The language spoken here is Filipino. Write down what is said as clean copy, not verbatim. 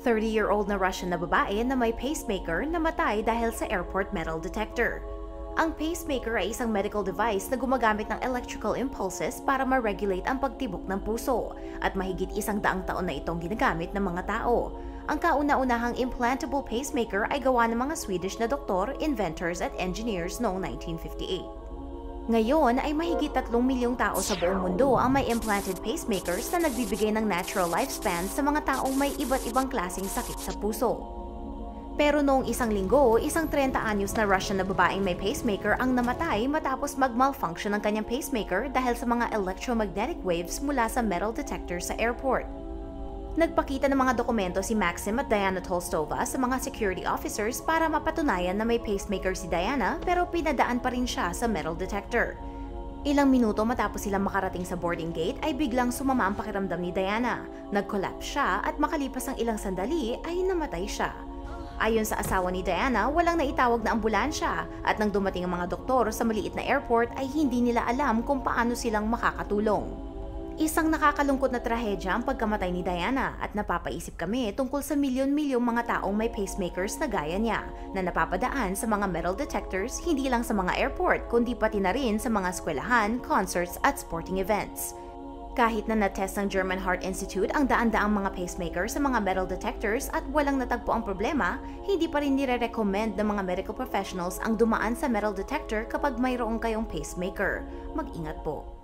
30-year-old na Russian na babae na may pacemaker namatay dahil sa airport metal detector. Ang pacemaker ay isang medical device na gumagamit ng electrical impulses para ma-regulate ang pagtibok ng puso at mahigit 100 taon na itong ginagamit ng mga tao. Ang kauna-unahang implantable pacemaker ay gawa ng mga Swedish na doktor, inventors at engineers noong 1958. Ngayon ay mahigit 3 milyong tao sa buong mundo ang may implanted pacemakers na nagbibigay ng natural lifespan sa mga taong may iba't ibang klaseng sakit sa puso. Pero noong isang linggo, isang 30-anyos na Russian na babaeng may pacemaker ang namatay matapos mag-malfunction ang kanyang pacemaker dahil sa mga electromagnetic waves mula sa metal detector sa airport. Nagpakita ng mga dokumento si Maxim at Diana Tolstova sa mga security officers para mapatunayan na may pacemaker si Diana pero pinadaan pa rin siya sa metal detector. Ilang minuto matapos silang makarating sa boarding gate ay biglang sumama ang pakiramdam ni Diana. Nag-collapse siya at makalipas ang ilang sandali ay namatay siya. Ayon sa asawa ni Diana, walang naitawag na ambulansya at nang dumating ang mga doktor sa maliit na airport ay hindi nila alam kung paano silang makakatulong. Isang nakakalungkot na trahedya ang pagkamatay ni Diana at napapaisip kami tungkol sa milyon-milyong mga taong may pacemakers na gaya niya na napapadaan sa mga metal detectors hindi lang sa mga airport kundi pati na rin sa mga eskwelahan, concerts at sporting events. Kahit na na-test ng German Heart Institute ang daan-daang mga pacemakers sa mga metal detectors at walang natagpo ang problema, hindi pa rin nire-recommend ng mga medical professionals ang dumaan sa metal detector kapag mayroong kayong pacemaker. Mag-ingat po.